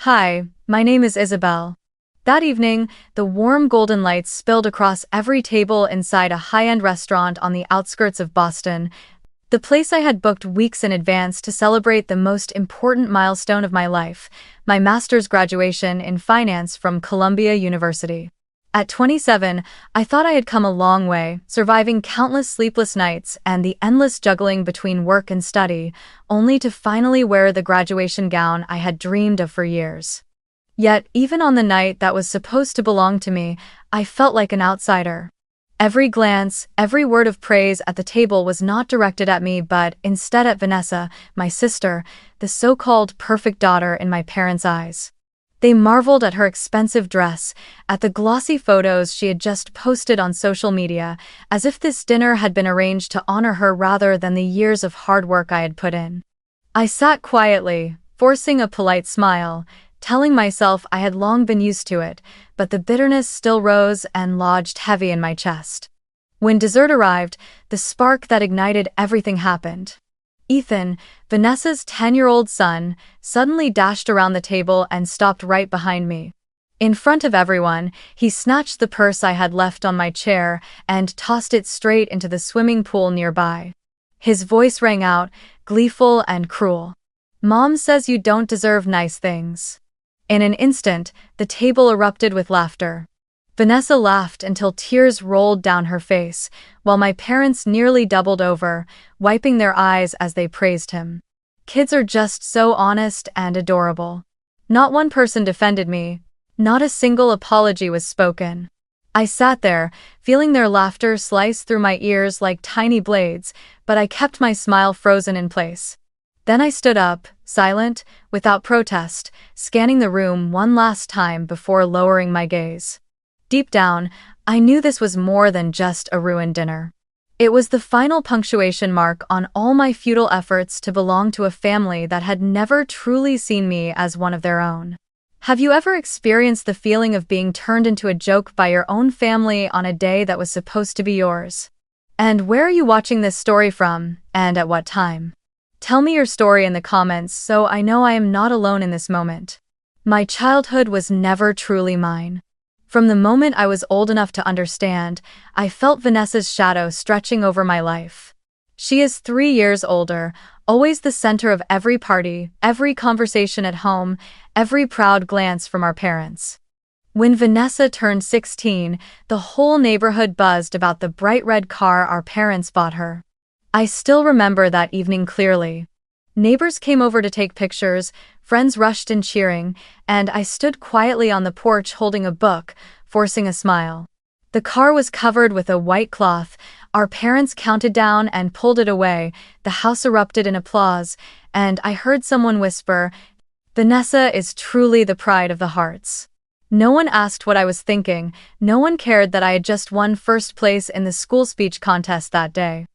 Hi, my name is Isabel. That evening, the warm golden lights spilled across every table inside a high-end restaurant on the outskirts of Boston, the place I had booked weeks in advance to celebrate the most important milestone of my life, my master's graduation in finance from Columbia University. At 27, I thought I had come a long way, surviving countless sleepless nights and the endless juggling between work and study, only to finally wear the graduation gown I had dreamed of for years. Yet, even on the night that was supposed to belong to me, I felt like an outsider. Every glance, every word of praise at the table was not directed at me but instead at Vanessa, my sister, the so-called perfect daughter in my parents' eyes. They marveled at her expensive dress, at the glossy photos she had just posted on social media, as if this dinner had been arranged to honor her rather than the years of hard work I had put in. I sat quietly, forcing a polite smile, telling myself I had long been used to it, but the bitterness still rose and lodged heavy in my chest. When dessert arrived, the spark that ignited everything happened. Ethan, Vanessa's 10-year-old son, suddenly dashed around the table and stopped right behind me. In front of everyone, he snatched the purse I had left on my chair and tossed it straight into the swimming pool nearby. His voice rang out, gleeful and cruel. "Mom says you don't deserve nice things." In an instant, the table erupted with laughter. Vanessa laughed until tears rolled down her face, while my parents nearly doubled over, wiping their eyes as they praised him. Kids are just so honest and adorable. Not one person defended me. Not a single apology was spoken. I sat there, feeling their laughter slice through my ears like tiny blades, but I kept my smile frozen in place. Then I stood up, silent, without protest, scanning the room one last time before lowering my gaze. Deep down, I knew this was more than just a ruined dinner. It was the final punctuation mark on all my futile efforts to belong to a family that had never truly seen me as one of their own. Have you ever experienced the feeling of being turned into a joke by your own family on a day that was supposed to be yours? And where are you watching this story from, and at what time? Tell me your story in the comments so I know I am not alone in this moment. My childhood was never truly mine. From the moment I was old enough to understand, I felt Vanessa's shadow stretching over my life. She is 3 years older, always the center of every party, every conversation at home, every proud glance from our parents. When Vanessa turned 16, the whole neighborhood buzzed about the bright red car our parents bought her. I still remember that evening clearly. Neighbors came over to take pictures, friends rushed in cheering, and I stood quietly on the porch holding a book, forcing a smile. The car was covered with a white cloth, our parents counted down and pulled it away, the house erupted in applause, and I heard someone whisper, "Vanessa is truly the pride of the hearts." No one asked what I was thinking, no one cared that I had just won first place in the school speech contest that day.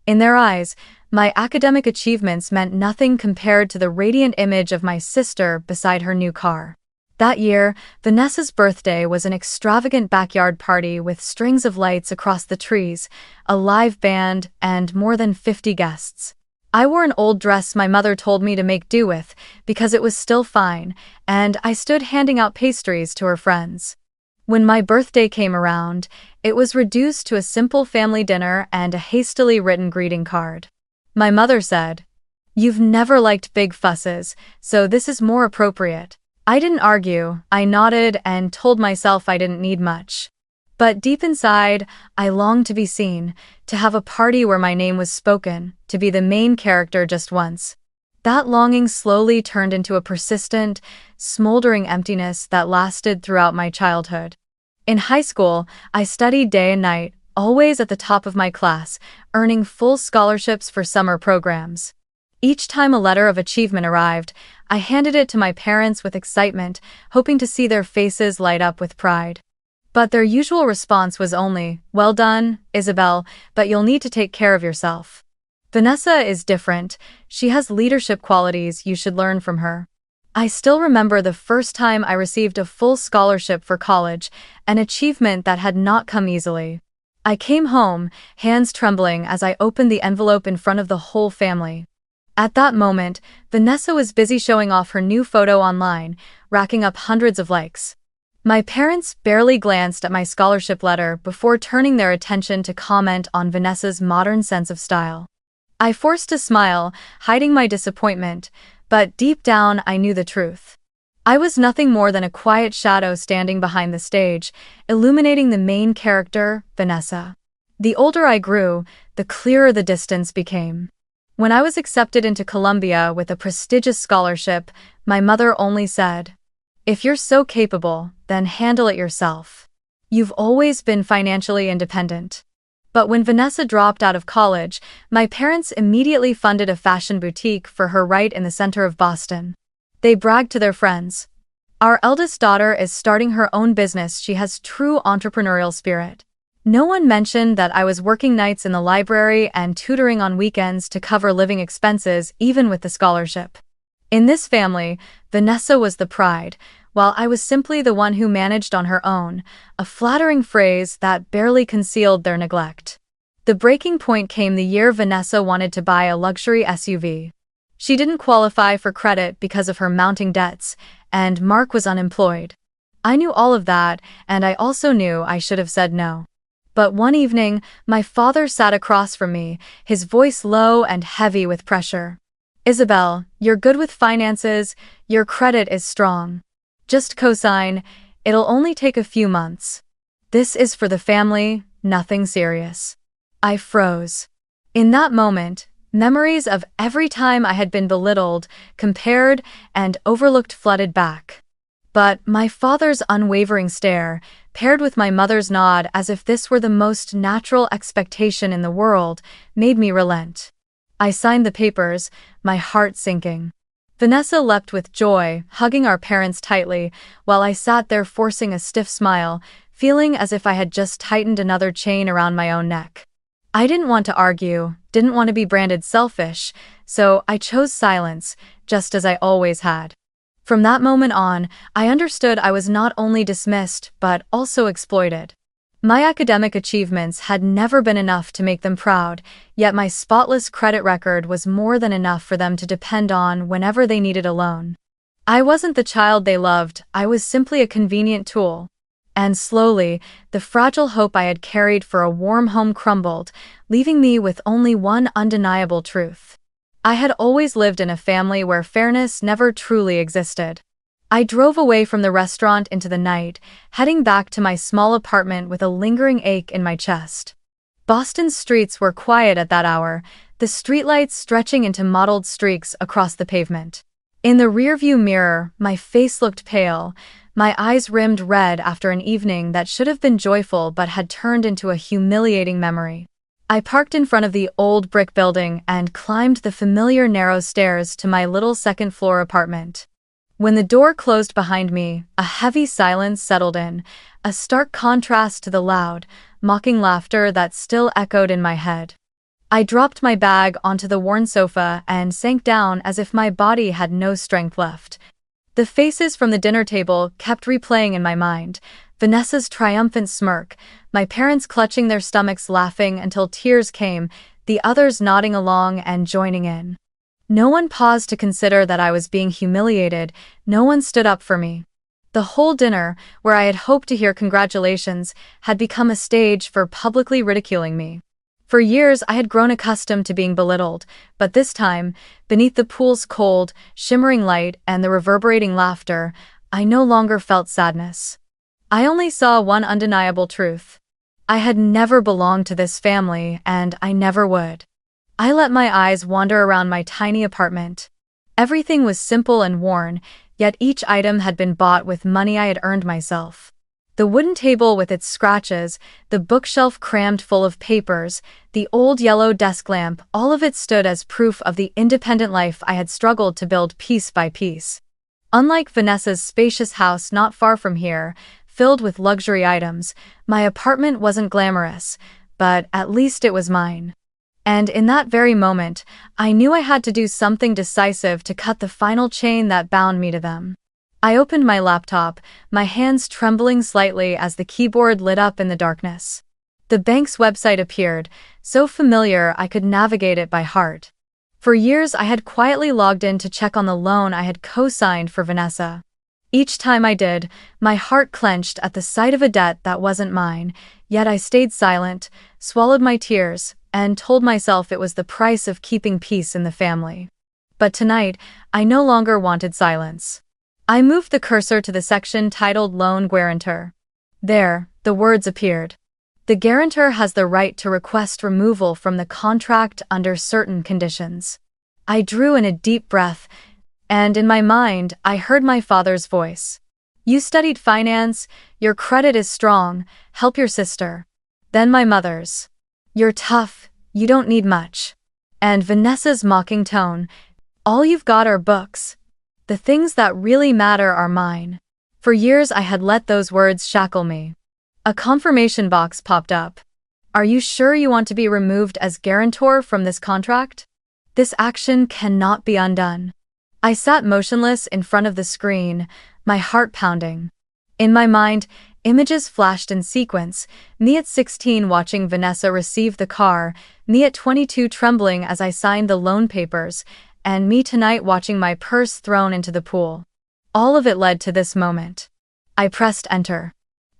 In their eyes, my academic achievements meant nothing compared to the radiant image of my sister beside her new car. That year, Vanessa's birthday was an extravagant backyard party with strings of lights across the trees, a live band, and more than 50 guests. I wore an old dress my mother told me to make do with because it was still fine, and I stood handing out pastries to her friends. When my birthday came around, it was reduced to a simple family dinner and a hastily written greeting card. My mother said, "You've never liked big fusses, so this is more appropriate." I didn't argue, I nodded and told myself I didn't need much. But deep inside, I longed to be seen, to have a party where my name was spoken, to be the main character just once. That longing slowly turned into a persistent, smoldering emptiness that lasted throughout my childhood. In high school, I studied day and night, always at the top of my class, earning full scholarships for summer programs. Each time a letter of achievement arrived, I handed it to my parents with excitement, hoping to see their faces light up with pride. But their usual response was only, "Well done, Isabel, but you'll need to take care of yourself. Vanessa is different, she has leadership qualities, you should learn from her." I still remember the first time I received a full scholarship for college, an achievement that had not come easily. I came home, hands trembling as I opened the envelope in front of the whole family. At that moment, Vanessa was busy showing off her new photo online, racking up hundreds of likes. My parents barely glanced at my scholarship letter before turning their attention to comment on Vanessa's modern sense of style. I forced a smile, hiding my disappointment, but deep down I knew the truth. I was nothing more than a quiet shadow standing behind the stage, illuminating the main character, Vanessa. The older I grew, the clearer the distance became. When I was accepted into Columbia with a prestigious scholarship, my mother only said, "If you're so capable, then handle it yourself. You've always been financially independent." But when Vanessa dropped out of college, my parents immediately funded a fashion boutique for her right in the center of Boston. They bragged to their friends, "Our eldest daughter is starting her own business. She has true entrepreneurial spirit." No one mentioned that I was working nights in the library and tutoring on weekends to cover living expenses, even with the scholarship. In this family, Vanessa was the pride, while I was simply the one who managed on her own, a flattering phrase that barely concealed their neglect. The breaking point came the year Vanessa wanted to buy a luxury SUV. She didn't qualify for credit because of her mounting debts, and Mark was unemployed. I knew all of that, and I also knew I should have said no. But one evening, my father sat across from me, his voice low and heavy with pressure. "Isabel, you're good with finances, your credit is strong. Just co-sign, it'll only take a few months. This is for the family, nothing serious." I froze. In that moment, memories of every time I had been belittled, compared, and overlooked flooded back. But my father's unwavering stare, paired with my mother's nod as if this were the most natural expectation in the world, made me relent. I signed the papers, my heart sinking. Vanessa leapt with joy, hugging our parents tightly, while I sat there forcing a stiff smile, feeling as if I had just tightened another chain around my own neck. I didn't want to argue, didn't want to be branded selfish, so I chose silence, just as I always had. From that moment on, I understood I was not only dismissed but also exploited. My academic achievements had never been enough to make them proud, yet my spotless credit record was more than enough for them to depend on whenever they needed a loan. I wasn't the child they loved, I was simply a convenient tool. And slowly, the fragile hope I had carried for a warm home crumbled, leaving me with only one undeniable truth. I had always lived in a family where fairness never truly existed. I drove away from the restaurant into the night, heading back to my small apartment with a lingering ache in my chest. Boston's streets were quiet at that hour, the streetlights stretching into mottled streaks across the pavement. In the rearview mirror, my face looked pale, my eyes rimmed red after an evening that should have been joyful but had turned into a humiliating memory. I parked in front of the old brick building and climbed the familiar narrow stairs to my little second-floor apartment. When the door closed behind me, a heavy silence settled in, a stark contrast to the loud, mocking laughter that still echoed in my head. I dropped my bag onto the worn sofa and sank down as if my body had no strength left. The faces from the dinner table kept replaying in my mind, Vanessa's triumphant smirk, my parents clutching their stomachs laughing until tears came, the others nodding along and joining in. No one paused to consider that I was being humiliated, no one stood up for me. The whole dinner, where I had hoped to hear congratulations, had become a stage for publicly ridiculing me. For years I had grown accustomed to being belittled, but this time, beneath the pool's cold, shimmering light and the reverberating laughter, I no longer felt sadness. I only saw one undeniable truth. I had never belonged to this family, and I never would. I let my eyes wander around my tiny apartment. Everything was simple and worn, yet each item had been bought with money I had earned myself. The wooden table with its scratches, the bookshelf crammed full of papers, the old yellow desk lamp, all of it stood as proof of the independent life I had struggled to build piece by piece. Unlike Vanessa's spacious house not far from here, filled with luxury items, my apartment wasn't glamorous, but at least it was mine. And in that very moment, I knew I had to do something decisive to cut the final chain that bound me to them. I opened my laptop, my hands trembling slightly as the keyboard lit up in the darkness. The bank's website appeared, so familiar I could navigate it by heart. For years I had quietly logged in to check on the loan I had co-signed for Vanessa. Each time I did, my heart clenched at the sight of a debt that wasn't mine, yet I stayed silent, swallowed my tears, and told myself it was the price of keeping peace in the family. But tonight, I no longer wanted silence. I moved the cursor to the section titled Loan Guarantor. There, the words appeared. The guarantor has the right to request removal from the contract under certain conditions. I drew in a deep breath, and in my mind, I heard my father's voice. You studied finance, your credit is strong, help your sister. Then my mother's. You're tough, you don't need much. And Vanessa's mocking tone. All you've got are books. The things that really matter are mine. For years I had let those words shackle me. A confirmation box popped up. Are you sure you want to be removed as guarantor from this contract? This action cannot be undone. I sat motionless in front of the screen, my heart pounding. In my mind, images flashed in sequence, me at 16 watching Vanessa receive the car, me at 22 trembling as I signed the loan papers, and me tonight watching my purse thrown into the pool. All of it led to this moment. I pressed enter.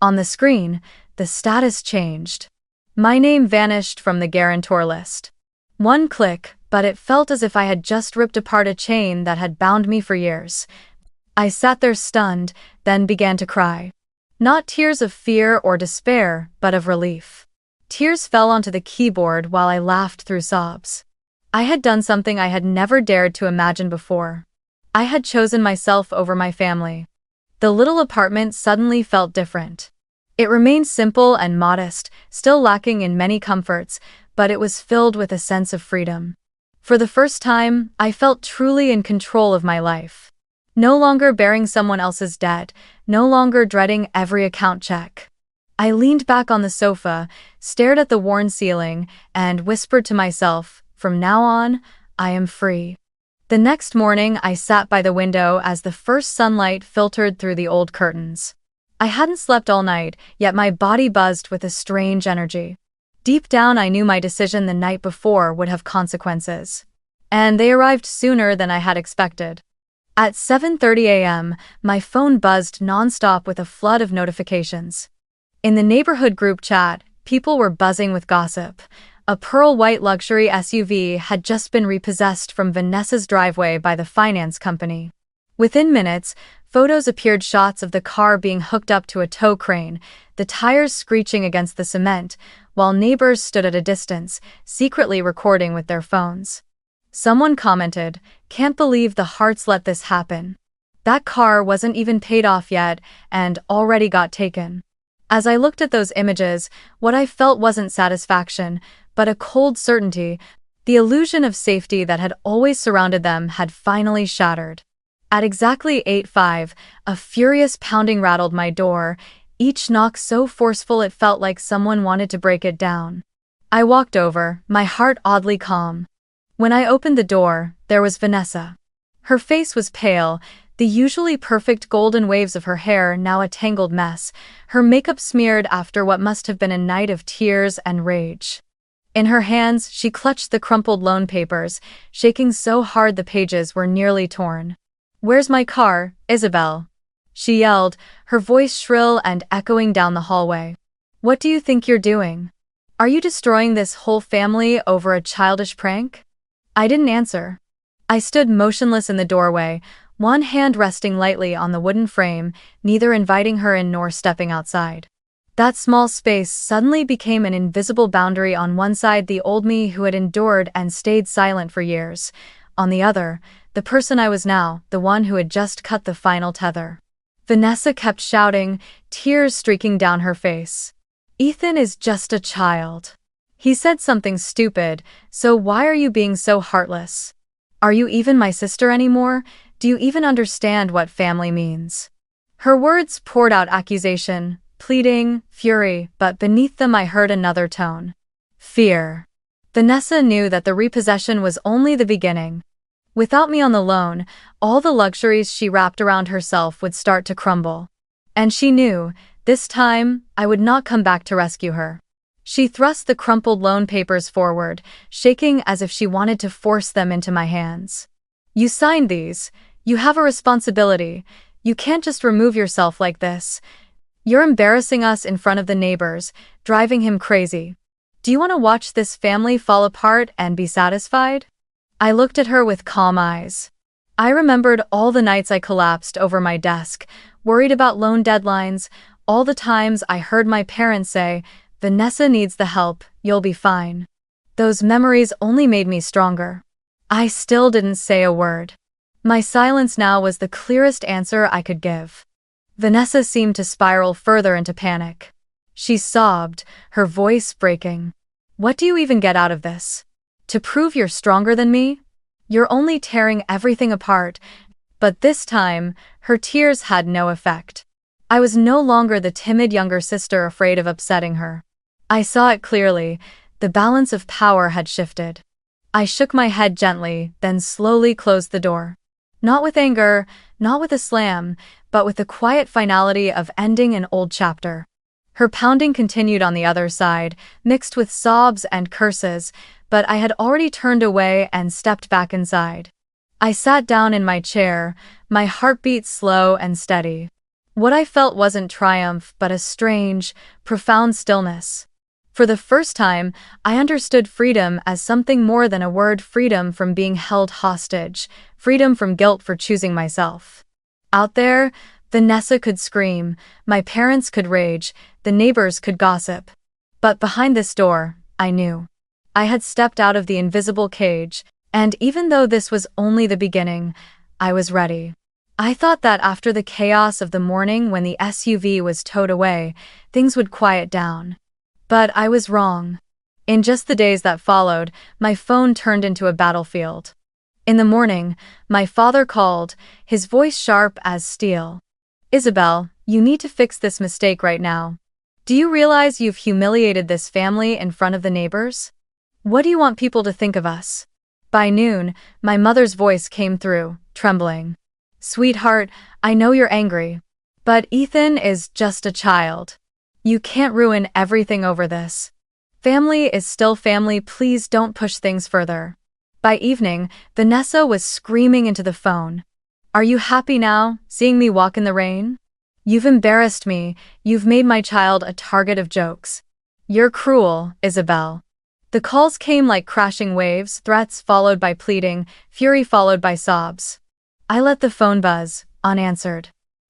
On the screen, the status changed. My name vanished from the guarantor list. One click, but it felt as if I had just ripped apart a chain that had bound me for years. I sat there stunned, then began to cry. Not tears of fear or despair, but of relief. Tears fell onto the keyboard while I laughed through sobs. I had done something I had never dared to imagine before. I had chosen myself over my family. The little apartment suddenly felt different. It remained simple and modest, still lacking in many comforts, but it was filled with a sense of freedom. For the first time, I felt truly in control of my life. No longer bearing someone else's debt, no longer dreading every account check. I leaned back on the sofa, stared at the worn ceiling, and whispered to myself, from now on, I am free. The next morning, I sat by the window as the first sunlight filtered through the old curtains. I hadn't slept all night, yet my body buzzed with a strange energy. Deep down, I knew my decision the night before would have consequences. And they arrived sooner than I had expected. At 7:30 a.m., my phone buzzed nonstop with a flood of notifications. In the neighborhood group chat, people were buzzing with gossip. A pearl white luxury SUV had just been repossessed from Vanessa's driveway by the finance company. Within minutes, photos appeared, shots of the car being hooked up to a tow crane, the tires screeching against the cement, while neighbors stood at a distance, secretly recording with their phones. Someone commented, "Can't believe the Harts let this happen. That car wasn't even paid off yet, and already got taken." As I looked at those images, what I felt wasn't satisfaction, but a cold certainty. The illusion of safety that had always surrounded them had finally shattered. At exactly 8:05, a furious pounding rattled my door, each knock so forceful it felt like someone wanted to break it down. I walked over, my heart oddly calm. When I opened the door, there was Vanessa. Her face was pale, the usually perfect golden waves of her hair now a tangled mess, her makeup smeared after what must have been a night of tears and rage. In her hands, she clutched the crumpled loan papers, shaking so hard the pages were nearly torn. "Where's my car, Isabel?" she yelled, her voice shrill and echoing down the hallway. "What do you think you're doing? Are you destroying this whole family over a childish prank?" I didn't answer. I stood motionless in the doorway, one hand resting lightly on the wooden frame, neither inviting her in nor stepping outside. That small space suddenly became an invisible boundary. On one side, the old me who had endured and stayed silent for years. On the other, the person I was now, the one who had just cut the final tether. Vanessa kept shouting, tears streaking down her face. "Ethan is just a child. He said something stupid, so why are you being so heartless? Are you even my sister anymore? Do you even understand what family means?" Her words poured out accusation, pleading, fury, but beneath them I heard another tone. Fear. Vanessa knew that the repossession was only the beginning. Without me on the loan, all the luxuries she wrapped around herself would start to crumble. And she knew, this time, I would not come back to rescue her. She thrust the crumpled loan papers forward, shaking as if she wanted to force them into my hands. You signed these. You have a responsibility. You can't just remove yourself like this. You're embarrassing us in front of the neighbors, driving him crazy. Do you want to watch this family fall apart and be satisfied? I looked at her with calm eyes. I remembered all the nights I collapsed over my desk, worried about loan deadlines, all the times I heard my parents say, "Vanessa needs the help, you'll be fine." Those memories only made me stronger. I still didn't say a word. My silence now was the clearest answer I could give. Vanessa seemed to spiral further into panic. She sobbed, her voice breaking. "What do you even get out of this? To prove you're stronger than me? You're only tearing everything apart." But this time, her tears had no effect. I was no longer the timid younger sister afraid of upsetting her. I saw it clearly. The balance of power had shifted. I shook my head gently, then slowly closed the door. Not with anger, not with a slam, but with the quiet finality of ending an old chapter. Her pounding continued on the other side, mixed with sobs and curses, but I had already turned away and stepped back inside. I sat down in my chair, my heartbeat slow and steady. What I felt wasn't triumph, but a strange, profound stillness. For the first time, I understood freedom as something more than a word: freedom from being held hostage, freedom from guilt for choosing myself. Out there, Vanessa could scream, my parents could rage, the neighbors could gossip. But behind this door, I knew. I had stepped out of the invisible cage, and even though this was only the beginning, I was ready. I thought that after the chaos of the morning when the SUV was towed away, things would quiet down. But I was wrong. In just the days that followed, my phone turned into a battlefield. In the morning, my father called, his voice sharp as steel. "Isabel, you need to fix this mistake right now. Do you realize you've humiliated this family in front of the neighbors? What do you want people to think of us?" By noon, my mother's voice came through, trembling. "Sweetheart, I know you're angry. But Ethan is just a child. You can't ruin everything over this. Family is still family, please don't push things further." By evening, Vanessa was screaming into the phone. "Are you happy now, seeing me walk in the rain? You've embarrassed me, you've made my child a target of jokes. You're cruel, Isabel." The calls came like crashing waves, threats followed by pleading, fury followed by sobs. I let the phone buzz, unanswered.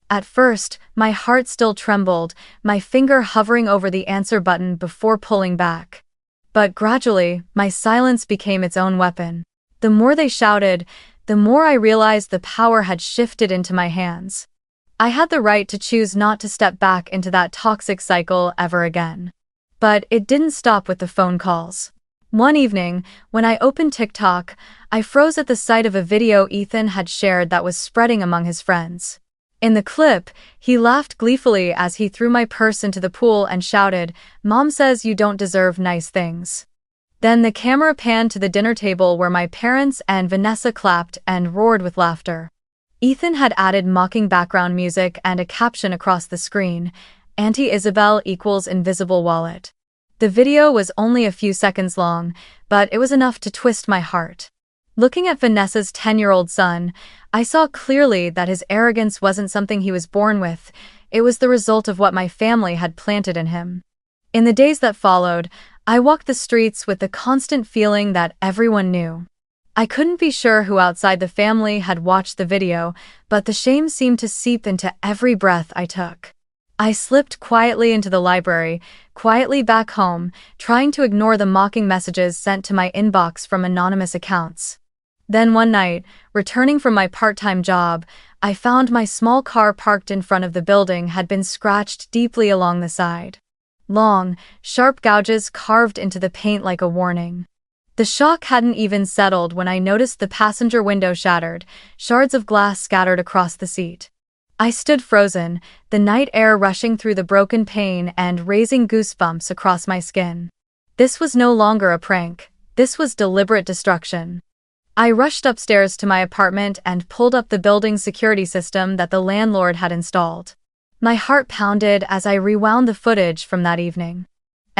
At first, my heart still trembled, my finger hovering over the answer button before pulling back. But gradually, my silence became its own weapon. The more they shouted, the more I realized the power had shifted into my hands. I had the right to choose not to step back into that toxic cycle ever again. But it didn't stop with the phone calls. One evening, when I opened TikTok, I froze at the sight of a video Ethan had shared that was spreading among his friends. In the clip, he laughed gleefully as he threw my purse into the pool and shouted, "Mom says you don't deserve nice things." Then the camera panned to the dinner table where my parents and Vanessa clapped and roared with laughter. Ethan had added mocking background music and a caption across the screen, "Auntie Isabel equals invisible wallet." The video was only a few seconds long, but it was enough to twist my heart. Looking at Vanessa's 10-year-old son, I saw clearly that his arrogance wasn't something he was born with, it was the result of what my family had planted in him. In the days that followed, I walked the streets with the constant feeling that everyone knew. I couldn't be sure who outside the family had watched the video, but the shame seemed to seep into every breath I took. I slipped quietly into the library, quietly back home, trying to ignore the mocking messages sent to my inbox from anonymous accounts. Then one night, returning from my part-time job, I found my small car parked in front of the building had been scratched deeply along the side. Long, sharp gouges carved into the paint like a warning. The shock hadn't even settled when I noticed the passenger window shattered, shards of glass scattered across the seat. I stood frozen, the night air rushing through the broken pane and raising goosebumps across my skin. This was no longer a prank, this was deliberate destruction. I rushed upstairs to my apartment and pulled up the building's security system that the landlord had installed. My heart pounded as I rewound the footage from that evening.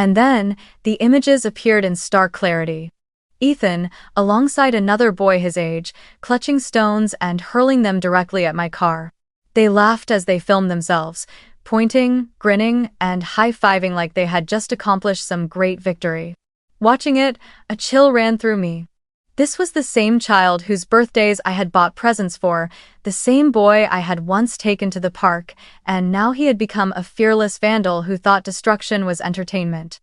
And then, the images appeared in stark clarity. Ethan, alongside another boy his age, clutching stones and hurling them directly at my car. They laughed as they filmed themselves, pointing, grinning, and high-fiving like they had just accomplished some great victory. Watching it, a chill ran through me. This was the same child whose birthdays I had bought presents for, the same boy I had once taken to the park, and now he had become a fearless vandal who thought destruction was entertainment.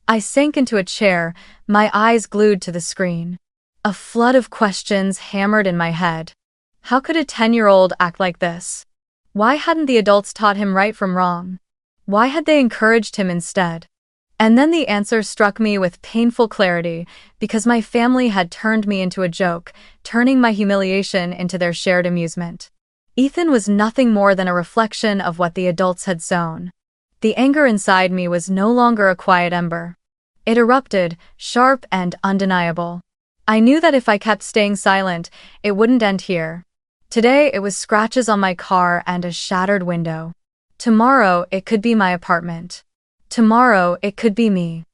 I sank into a chair, my eyes glued to the screen. A flood of questions hammered in my head. How could a 10-year-old act like this? Why hadn't the adults taught him right from wrong? Why had they encouraged him instead? And then the answer struck me with painful clarity, because my family had turned me into a joke, turning my humiliation into their shared amusement. Ethan was nothing more than a reflection of what the adults had sown. The anger inside me was no longer a quiet ember. It erupted, sharp and undeniable. I knew that if I kept staying silent, it wouldn't end here. Today it was scratches on my car and a shattered window. Tomorrow it could be my apartment. Tomorrow it could be me.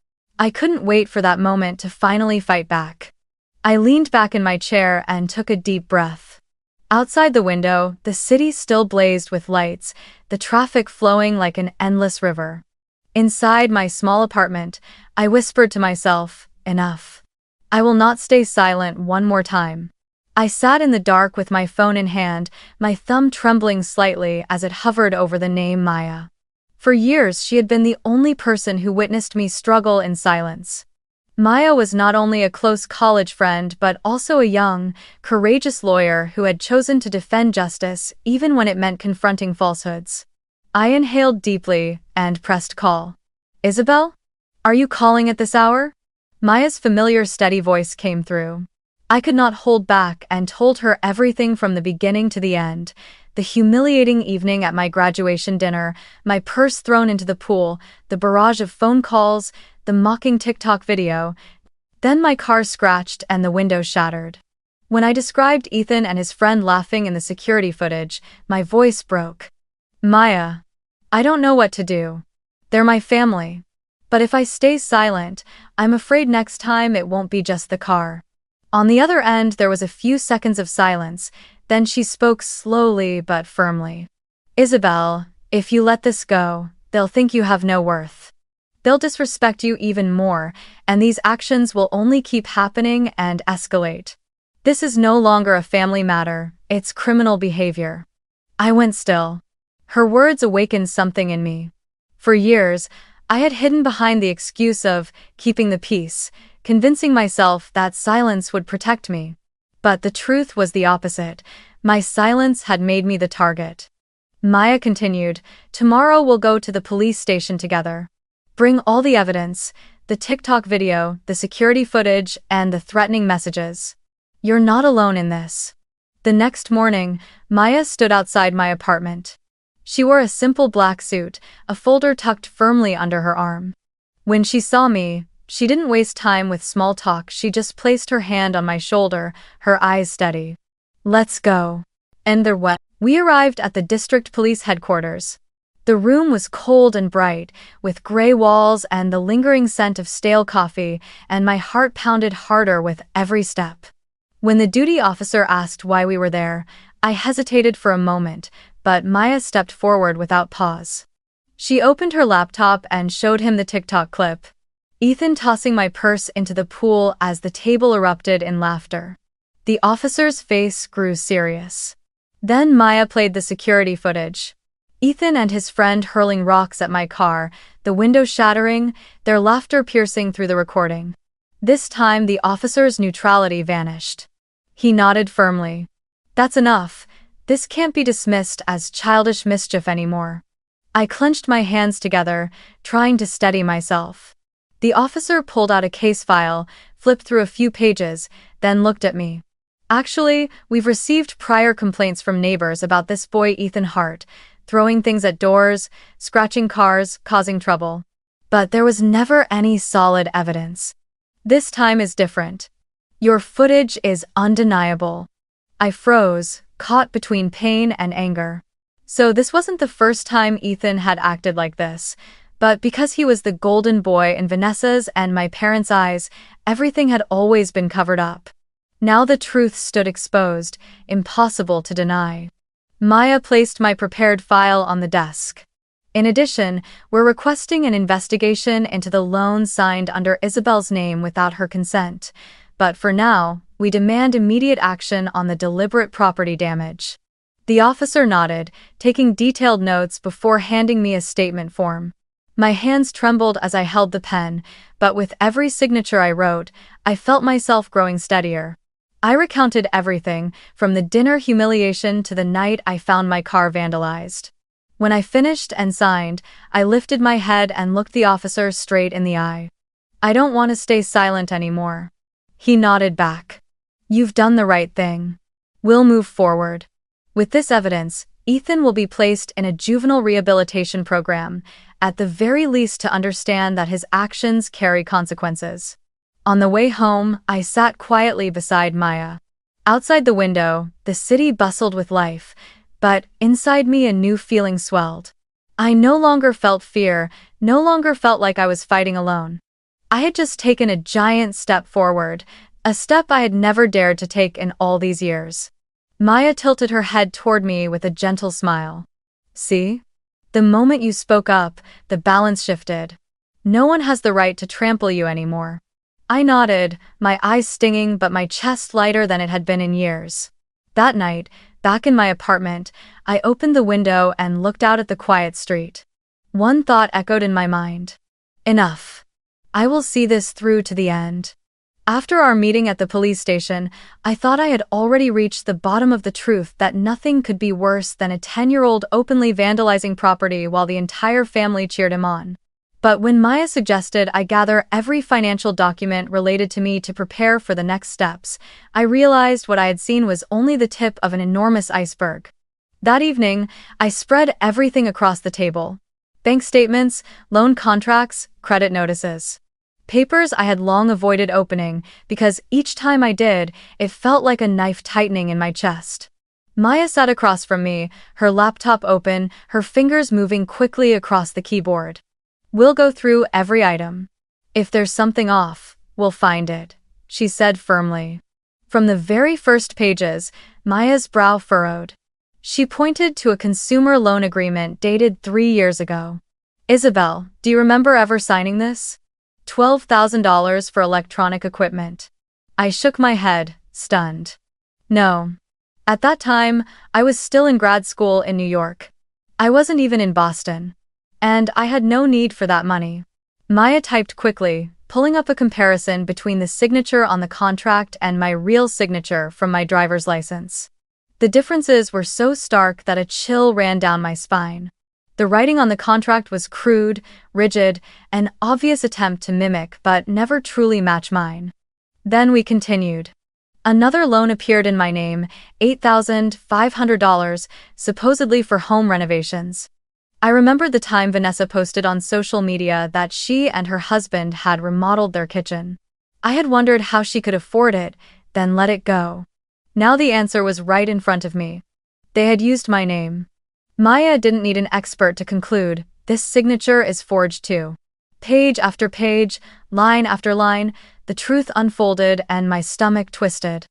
I couldn't wait for that moment to finally fight back. I leaned back in my chair and took a deep breath. Outside the window, the city still blazed with lights, the traffic flowing like an endless river. Inside my small apartment, I whispered to myself, enough. I will not stay silent one more time. I sat in the dark with my phone in hand, my thumb trembling slightly as it hovered over the name Maya. For years she had been the only person who witnessed me struggle in silence. Maya was not only a close college friend but also a young, courageous lawyer who had chosen to defend justice even when it meant confronting falsehoods. I inhaled deeply and pressed call. Isabel? Are you calling at this hour? Maya's familiar steady voice came through. I could not hold back and told her everything from the beginning to the end. The humiliating evening at my graduation dinner, my purse thrown into the pool, the barrage of phone calls, the mocking TikTok video. Then my car scratched and the window shattered. When I described Ethan and his friend laughing in the security footage, my voice broke. Maya, I don't know what to do. They're my family. But if I stay silent, I'm afraid next time it won't be just the car. On the other end there was a few seconds of silence, then she spoke slowly but firmly. Isabel, if you let this go, they'll think you have no worth. They'll disrespect you even more, and these actions will only keep happening and escalate. This is no longer a family matter, it's criminal behavior. I went still. Her words awakened something in me. For years, I had hidden behind the excuse of keeping the peace, convincing myself that silence would protect me. But the truth was the opposite. My silence had made me the target. Maya continued, tomorrow we'll go to the police station together. Bring all the evidence, the TikTok video, the security footage, and the threatening messages. You're not alone in this. The next morning, Maya stood outside my apartment. She wore a simple black suit, a folder tucked firmly under her arm. When she saw me, she didn't waste time with small talk, she just placed her hand on my shoulder, her eyes steady. Let's go. And they're wet. We arrived at the district police headquarters. The room was cold and bright, with gray walls and the lingering scent of stale coffee, and my heart pounded harder with every step. When the duty officer asked why we were there, I hesitated for a moment, but Maya stepped forward without pause. She opened her laptop and showed him the TikTok clip. Ethan tossing my purse into the pool as the table erupted in laughter. The officer's face grew serious. Then Maya played the security footage. Ethan and his friend hurling rocks at my car, the window shattering, their laughter piercing through the recording. This time the officer's neutrality vanished. He nodded firmly. That's enough. This can't be dismissed as childish mischief anymore. I clenched my hands together, trying to steady myself. The officer pulled out a case file, flipped through a few pages, then looked at me. Actually, we've received prior complaints from neighbors about this boy Ethan Hart, throwing things at doors, scratching cars, causing trouble. But there was never any solid evidence. This time is different. Your footage is undeniable. I froze, caught between pain and anger. So this wasn't the first time Ethan had acted like this. But because he was the golden boy in Vanessa's and my parents' eyes, everything had always been covered up. Now the truth stood exposed, impossible to deny. Maya placed my prepared file on the desk. In addition, we're requesting an investigation into the loan signed under Isabel's name without her consent. But for now, we demand immediate action on the deliberate property damage. The officer nodded, taking detailed notes before handing me a statement form. My hands trembled as I held the pen, but with every signature I wrote, I felt myself growing steadier. I recounted everything, from the dinner humiliation to the night I found my car vandalized. When I finished and signed, I lifted my head and looked the officer straight in the eye. "I don't want to stay silent anymore." He nodded back. "You've done the right thing. We'll move forward. With this evidence, Ethan will be placed in a juvenile rehabilitation program, at the very least to understand that his actions carry consequences." On the way home, I sat quietly beside Maya. Outside the window, the city bustled with life, but inside me a new feeling swelled. I no longer felt fear, no longer felt like I was fighting alone. I had just taken a giant step forward, a step I had never dared to take in all these years. Maya tilted her head toward me with a gentle smile. "See? The moment you spoke up, the balance shifted. No one has the right to trample you anymore." I nodded, my eyes stinging but my chest lighter than it had been in years. That night, back in my apartment, I opened the window and looked out at the quiet street. One thought echoed in my mind. Enough. I will see this through to the end. After our meeting at the police station, I thought I had already reached the bottom of the truth that nothing could be worse than a 10-year-old openly vandalizing property while the entire family cheered him on. But when Maya suggested I gather every financial document related to me to prepare for the next steps, I realized what I had seen was only the tip of an enormous iceberg. That evening, I spread everything across the table. Bank statements, loan contracts, credit notices. Papers I had long avoided opening because each time I did, it felt like a knife tightening in my chest. Maya sat across from me, her laptop open, her fingers moving quickly across the keyboard. "We'll go through every item. If there's something off, we'll find it," she said firmly. From the very first pages, Maya's brow furrowed. She pointed to a consumer loan agreement dated 3 years ago. "Isabel, do you remember ever signing this? $12,000 for electronic equipment." I shook my head, stunned. No. At that time, I was still in grad school in New York. I wasn't even in Boston. And I had no need for that money. Maya typed quickly, pulling up a comparison between the signature on the contract and my real signature from my driver's license. The differences were so stark that a chill ran down my spine. The writing on the contract was crude, rigid, an obvious attempt to mimic but never truly match mine. Then we continued. Another loan appeared in my name, $8,500, supposedly for home renovations. I remembered the time Vanessa posted on social media that she and her husband had remodeled their kitchen. I had wondered how she could afford it, then let it go. Now the answer was right in front of me. They had used my name. Maya didn't need an expert to conclude, this signature is forged too. Page after page, line after line, the truth unfolded and my stomach twisted.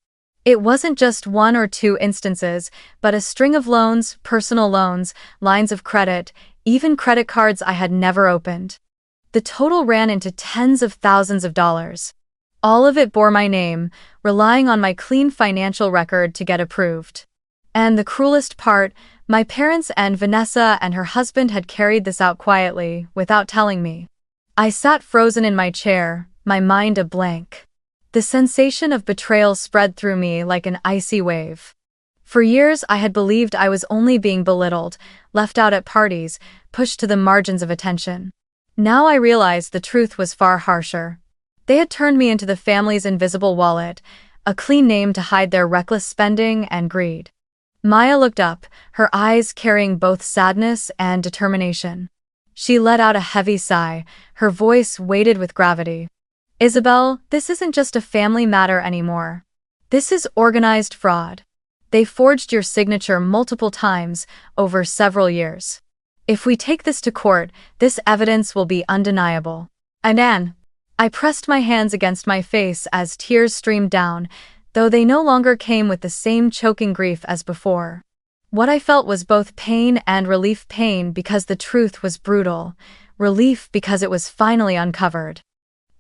It wasn't just 1 or 2 instances, but a string of loans, personal loans, lines of credit, even credit cards I had never opened. The total ran into tens of thousands of dollars. All of it bore my name, relying on my clean financial record to get approved. And the cruelest part, my parents and Vanessa and her husband had carried this out quietly, without telling me. I sat frozen in my chair, my mind a blank. The sensation of betrayal spread through me like an icy wave. For years I had believed I was only being belittled, left out at parties, pushed to the margins of attention. Now I realized the truth was far harsher. They had turned me into the family's invisible wallet, a clean name to hide their reckless spending and greed. Maya looked up, her eyes carrying both sadness and determination. She let out a heavy sigh, her voice weighted with gravity. "Isabel, this isn't just a family matter anymore. This is organized fraud. They forged your signature multiple times, over several years. If we take this to court, this evidence will be undeniable. And I pressed my hands against my face as tears streamed down, though they no longer came with the same choking grief as before. What I felt was both pain and relief. Pain because the truth was brutal, relief because it was finally uncovered.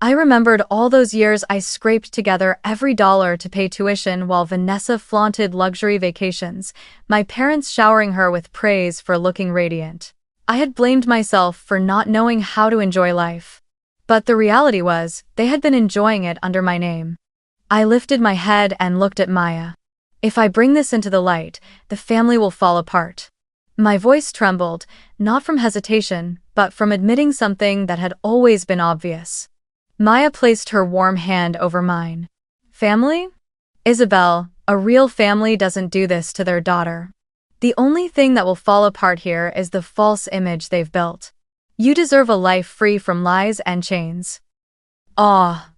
I remembered all those years I scraped together every dollar to pay tuition while Vanessa flaunted luxury vacations, my parents showering her with praise for looking radiant. I had blamed myself for not knowing how to enjoy life. But the reality was, they had been enjoying it under my name. I lifted my head and looked at Maya. If I bring this into the light, the family will fall apart. My voice trembled, not from hesitation, but from admitting something that had always been obvious. Maya placed her warm hand over mine. Family? Isabel, a real family doesn't do this to their daughter. The only thing that will fall apart here is the false image they've built. You deserve a life free from lies and chains. Ah!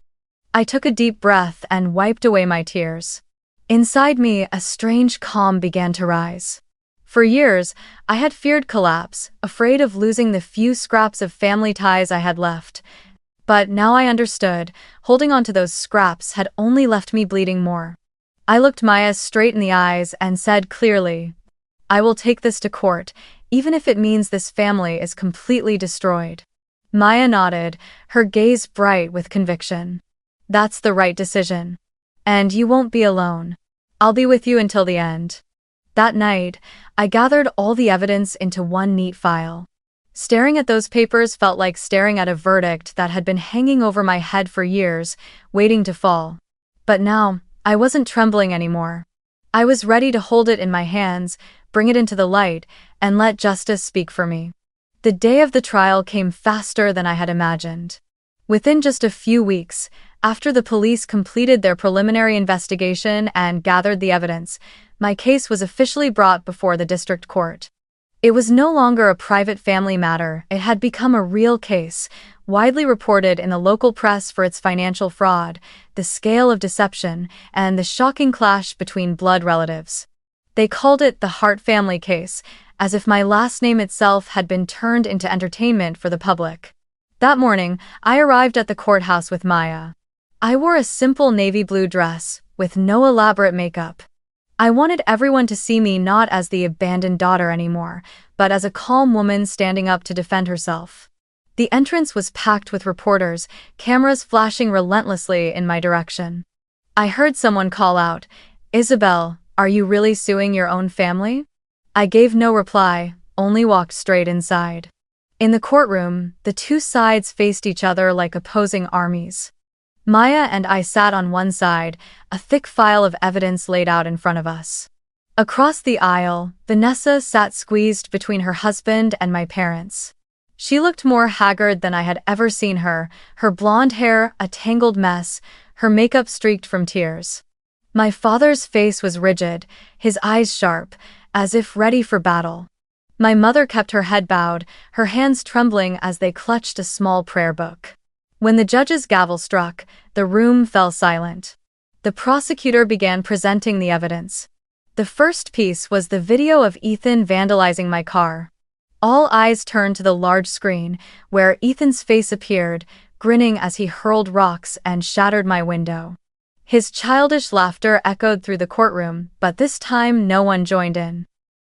I took a deep breath and wiped away my tears. Inside me, a strange calm began to rise. For years, I had feared collapse, afraid of losing the few scraps of family ties I had left. But now I understood, holding on to those scraps had only left me bleeding more. I looked Maya straight in the eyes and said clearly, I will take this to court, even if it means this family is completely destroyed. Maya nodded, her gaze bright with conviction. That's the right decision. And you won't be alone. I'll be with you until the end. That night, I gathered all the evidence into one neat file. Staring at those papers felt like staring at a verdict that had been hanging over my head for years, waiting to fall. But now, I wasn't trembling anymore. I was ready to hold it in my hands, bring it into the light, and let justice speak for me. The day of the trial came faster than I had imagined. Within just a few weeks, after the police completed their preliminary investigation and gathered the evidence, my case was officially brought before the district court. It was no longer a private family matter, it had become a real case, widely reported in the local press for its financial fraud, the scale of deception, and the shocking clash between blood relatives. They called it the Hart family case, as if my last name itself had been turned into entertainment for the public. That morning, I arrived at the courthouse with Maya. I wore a simple navy blue dress, with no elaborate makeup. I wanted everyone to see me not as the abandoned daughter anymore, but as a calm woman standing up to defend herself. The entrance was packed with reporters, cameras flashing relentlessly in my direction. I heard someone call out, Isabel, are you really suing your own family? I gave no reply, only walked straight inside. In the courtroom, the two sides faced each other like opposing armies. Maya and I sat on one side, a thick file of evidence laid out in front of us. Across the aisle, Vanessa sat squeezed between her husband and my parents. She looked more haggard than I had ever seen her, her blonde hair a tangled mess, her makeup streaked from tears. My father's face was rigid, his eyes sharp, as if ready for battle. My mother kept her head bowed, her hands trembling as they clutched a small prayer book. When the judge's gavel struck, the room fell silent. The prosecutor began presenting the evidence. The first piece was the video of Ethan vandalizing my car. All eyes turned to the large screen, where Ethan's face appeared, grinning as he hurled rocks and shattered my window. His childish laughter echoed through the courtroom, but this time no one joined in.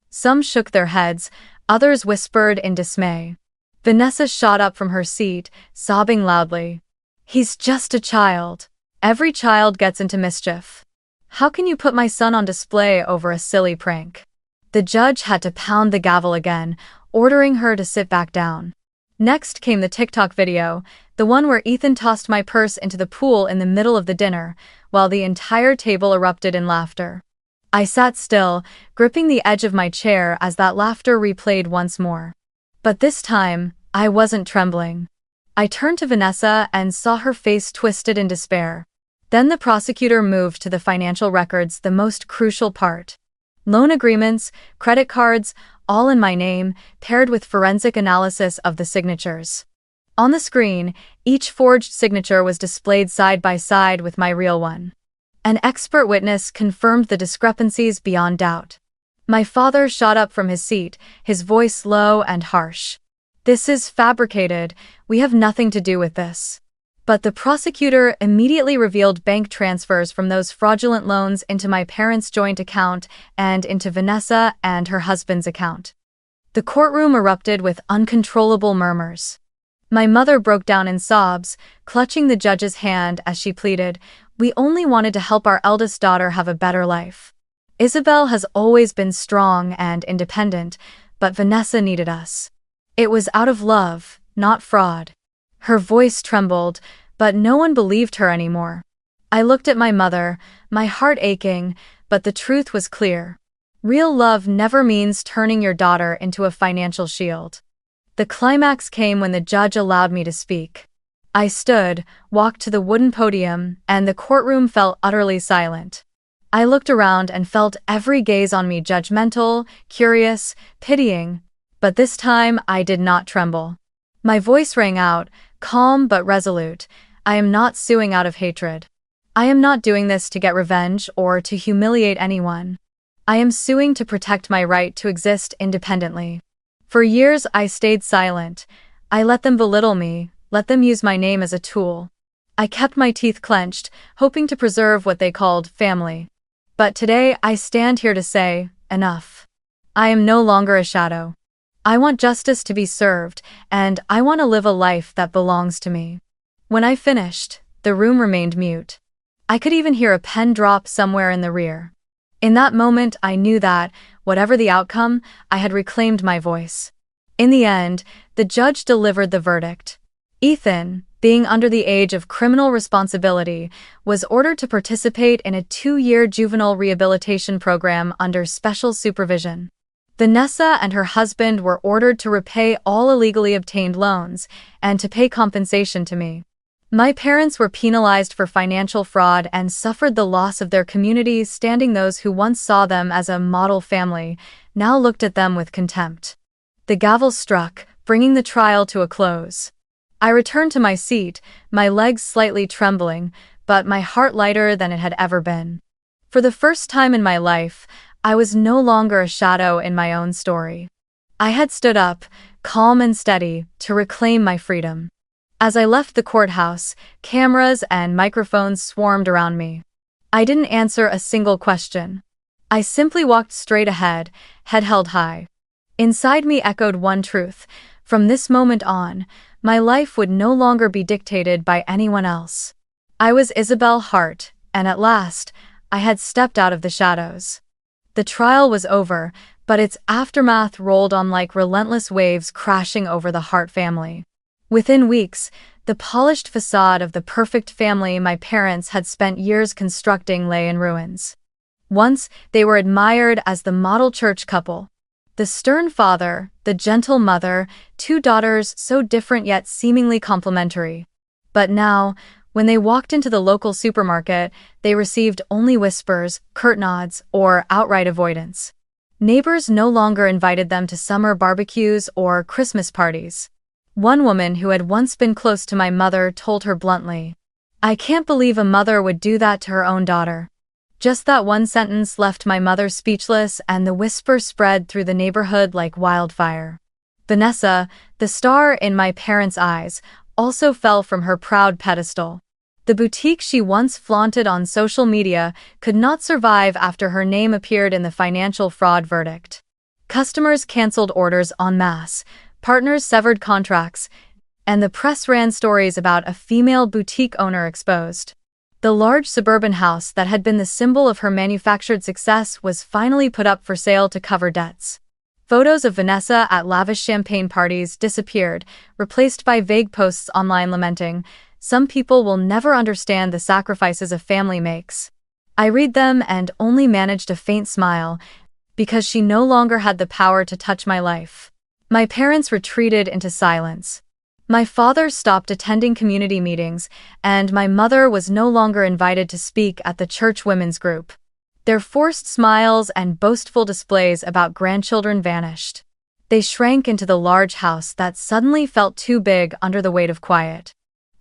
Some shook their heads, others whispered in dismay. Vanessa shot up from her seat, sobbing loudly. He's just a child. Every child gets into mischief. How can you put my son on display over a silly prank? The judge had to pound the gavel again, ordering her to sit back down. Next came the TikTok video, the one where Ethan tossed my purse into the pool in the middle of the dinner, while the entire table erupted in laughter. I sat still, gripping the edge of my chair as that laughter replayed once more. But this time, I wasn't trembling. I turned to Vanessa and saw her face twisted in despair. Then the prosecutor moved to the financial records, the most crucial part. Loan agreements, credit cards, all in my name, paired with forensic analysis of the signatures. On the screen, each forged signature was displayed side by side with my real one. An expert witness confirmed the discrepancies beyond doubt. My father shot up from his seat, his voice low and harsh. "This is fabricated. We have nothing to do with this." But the prosecutor immediately revealed bank transfers from those fraudulent loans into my parents' joint account and into Vanessa and her husband's account. The courtroom erupted with uncontrollable murmurs. My mother broke down in sobs, clutching the judge's hand as she pleaded, "We only wanted to help our eldest daughter have a better life. Isabel has always been strong and independent, but Vanessa needed us. It was out of love, not fraud." Her voice trembled, but no one believed her anymore. I looked at my mother, my heart aching, but the truth was clear. Real love never means turning your daughter into a financial shield. The climax came when the judge allowed me to speak. I stood, walked to the wooden podium, and the courtroom fell utterly silent. I looked around and felt every gaze on me, judgmental, curious, pitying, but this time I did not tremble. My voice rang out, calm but resolute. "I am not suing out of hatred. I am not doing this to get revenge or to humiliate anyone. I am suing to protect my right to exist independently." For years I stayed silent. I let them belittle me, let them use my name as a tool. I kept my teeth clenched, hoping to preserve what they called family. But today I stand here to say, enough. I am no longer a shadow. I want justice to be served, and I want to live a life that belongs to me. When I finished, the room remained mute. I could even hear a pen drop somewhere in the rear. In that moment I knew that, whatever the outcome, I had reclaimed my voice. In the end, the judge delivered the verdict. Ethan, being under the age of criminal responsibility, was ordered to participate in a 2-year juvenile rehabilitation program under special supervision. Vanessa and her husband were ordered to repay all illegally obtained loans and to pay compensation to me. My parents were penalized for financial fraud and suffered the loss of their communities, standing those who once saw them as a model family now looked at them with contempt. The gavel struck, bringing the trial to a close. I returned to my seat, my legs slightly trembling, but my heart lighter than it had ever been. For the first time in my life, I was no longer a shadow in my own story. I had stood up, calm and steady, to reclaim my freedom. As I left the courthouse, cameras and microphones swarmed around me. I didn't answer a single question. I simply walked straight ahead, head held high. Inside me echoed one truth: from this moment on, my life would no longer be dictated by anyone else. I was Isabel Hart, and at last, I had stepped out of the shadows. The trial was over, but its aftermath rolled on like relentless waves crashing over the Hart family. Within weeks, the polished facade of the perfect family my parents had spent years constructing lay in ruins. Once, they were admired as the model church couple. The stern father, the gentle mother, 2 daughters so different yet seemingly complementary. But now, when they walked into the local supermarket, they received only whispers, curt nods, or outright avoidance. Neighbors no longer invited them to summer barbecues or Christmas parties. One woman who had once been close to my mother told her bluntly, "I can't believe a mother would do that to her own daughter." Just that one sentence left my mother speechless, and the whisper spread through the neighborhood like wildfire. Vanessa, the star in my parents' eyes, also fell from her proud pedestal. The boutique she once flaunted on social media could not survive after her name appeared in the financial fraud verdict. Customers canceled orders en masse, partners severed contracts, and the press ran stories about a female boutique owner exposed. The large suburban house that had been the symbol of her manufactured success was finally put up for sale to cover debts. Photos of Vanessa at lavish champagne parties disappeared, replaced by vague posts online lamenting, "Some people will never understand the sacrifices a family makes." I read them and only managed a faint smile, because she no longer had the power to touch my life. My parents retreated into silence. My father stopped attending community meetings, and my mother was no longer invited to speak at the church women's group. Their forced smiles and boastful displays about grandchildren vanished. They shrank into the large house that suddenly felt too big under the weight of quiet.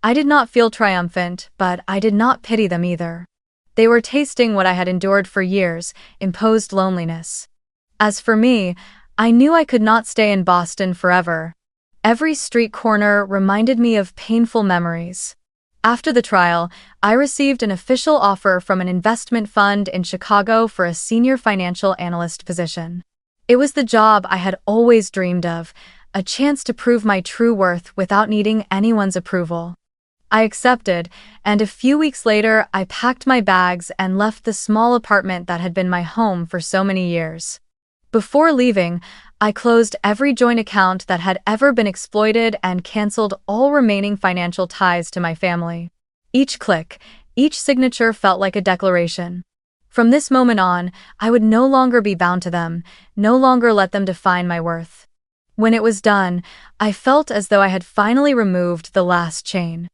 I did not feel triumphant, but I did not pity them either. They were tasting what I had endured for years, imposed loneliness. As for me, I knew I could not stay in Boston forever. Every street corner reminded me of painful memories. After the trial, I received an official offer from an investment fund in Chicago for a senior financial analyst position. It was the job I had always dreamed of, a chance to prove my true worth without needing anyone's approval. I accepted, and a few weeks later I packed my bags and left the small apartment that had been my home for so many years. Before leaving, I closed every joint account that had ever been exploited and canceled all remaining financial ties to my family. Each click, each signature felt like a declaration. From this moment on, I would no longer be bound to them, no longer let them define my worth. When it was done, I felt as though I had finally removed the last chain.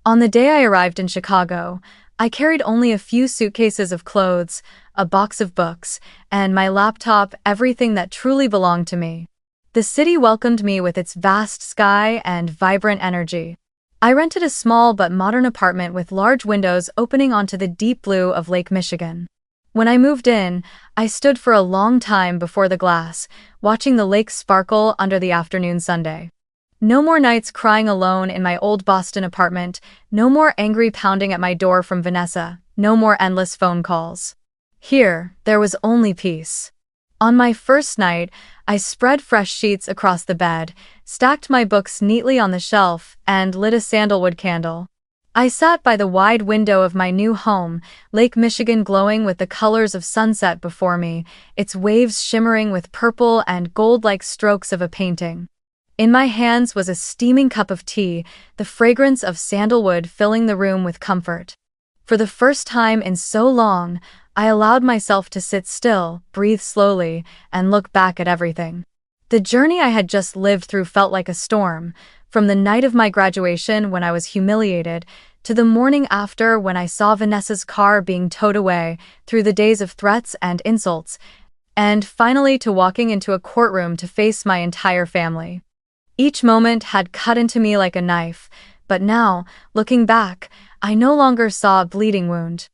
On the day I arrived in Chicago, I carried only a few suitcases of clothes, a box of books, and my laptop, everything that truly belonged to me. The city welcomed me with its vast sky and vibrant energy. I rented a small but modern apartment with large windows opening onto the deep blue of Lake Michigan. When I moved in, I stood for a long time before the glass, watching the lake sparkle under the afternoon sunday. No more nights crying alone in my old Boston apartment, no more angry pounding at my door from Vanessa, no more endless phone calls. Here, there was only peace. On my first night, I spread fresh sheets across the bed, stacked my books neatly on the shelf, and lit a sandalwood candle. I sat by the wide window of my new home, Lake Michigan glowing with the colors of sunset before me, its waves shimmering with purple and gold like strokes of a painting. In my hands was a steaming cup of tea, the fragrance of sandalwood filling the room with comfort. For the first time in so long, I allowed myself to sit still, breathe slowly, and look back at everything. The journey I had just lived through felt like a storm, from the night of my graduation when I was humiliated, to the morning after when I saw Vanessa's car being towed away, through the days of threats and insults, and finally to walking into a courtroom to face my entire family. Each moment had cut into me like a knife, but now, looking back, I no longer saw a bleeding wound.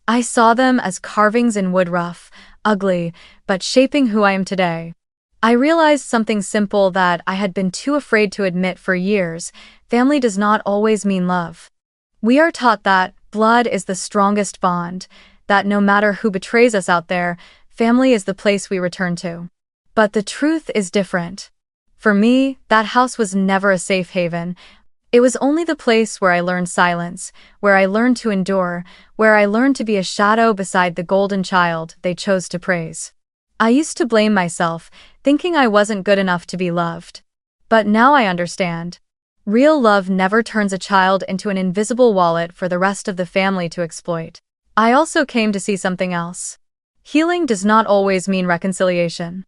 I saw them as carvings in wood, rough, ugly, but shaping who I am today. I realized something simple that I had been too afraid to admit for years: family does not always mean love. We are taught that blood is the strongest bond, that no matter who betrays us out there, family is the place we return to. But the truth is different. For me, that house was never a safe haven. It was only the place where I learned silence, where I learned to endure, where I learned to be a shadow beside the golden child they chose to praise. I used to blame myself, thinking I wasn't good enough to be loved. But now I understand. Real love never turns a child into an invisible wallet for the rest of the family to exploit. I also came to see something else. Healing does not always mean reconciliation.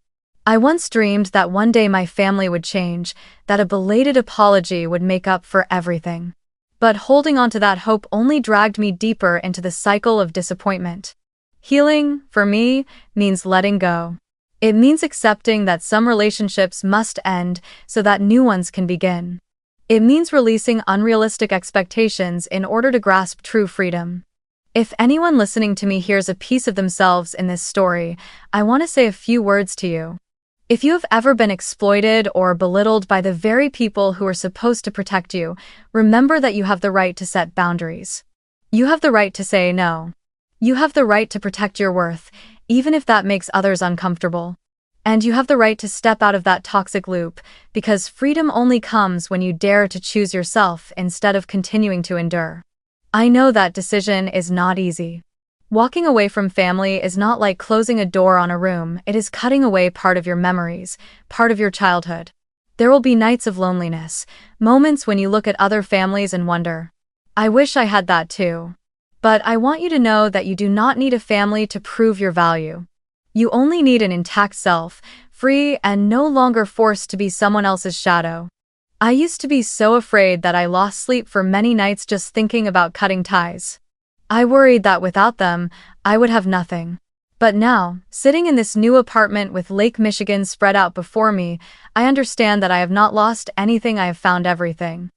I once dreamed that one day my family would change, that a belated apology would make up for everything. But holding on to that hope only dragged me deeper into the cycle of disappointment. Healing, for me, means letting go. It means accepting that some relationships must end so that new ones can begin. It means releasing unrealistic expectations in order to grasp true freedom. If anyone listening to me hears a piece of themselves in this story, I want to say a few words to you. If you have ever been exploited or belittled by the very people who are supposed to protect you, remember that you have the right to set boundaries. You have the right to say no. You have the right to protect your worth, even if that makes others uncomfortable. And you have the right to step out of that toxic loop, because freedom only comes when you dare to choose yourself instead of continuing to endure. I know that decision is not easy. Walking away from family is not like closing a door on a room, it is cutting away part of your memories, part of your childhood. There will be nights of loneliness, moments when you look at other families and wonder, I wish I had that too. But I want you to know that you do not need a family to prove your value. You only need an intact self, free and no longer forced to be someone else's shadow. I used to be so afraid that I lost sleep for many nights just thinking about cutting ties. I worried that without them, I would have nothing. But now, sitting in this new apartment with Lake Michigan spread out before me, I understand that I have not lost anything, I have found everything.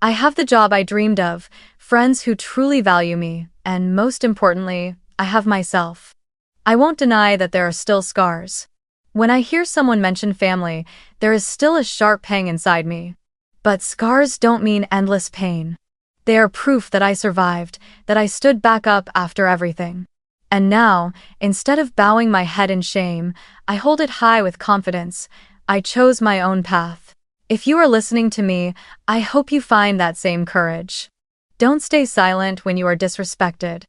I have the job I dreamed of, friends who truly value me, and most importantly, I have myself. I won't deny that there are still scars. When I hear someone mention family, there is still a sharp pang inside me. But scars don't mean endless pain. They are proof that I survived, that I stood back up after everything. And now, instead of bowing my head in shame, I hold it high with confidence. I chose my own path. If you are listening to me, I hope you find that same courage. Don't stay silent when you are disrespected.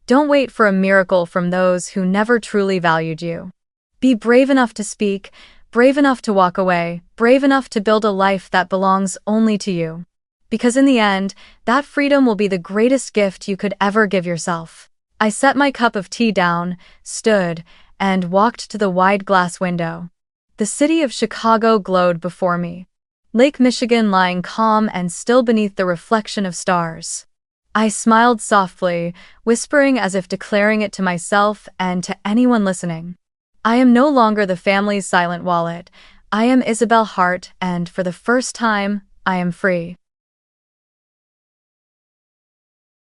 Don't wait for a miracle from those who never truly valued you. Be brave enough to speak, brave enough to walk away, brave enough to build a life that belongs only to you. Because in the end, that freedom will be the greatest gift you could ever give yourself. I set my cup of tea down, stood, and walked to the wide glass window. The city of Chicago glowed before me. Lake Michigan lying calm and still beneath the reflection of stars. I smiled softly, whispering as if declaring it to myself and to anyone listening. I am no longer the family's silent wallet. I am Isabel Hart, and for the first time, I am free.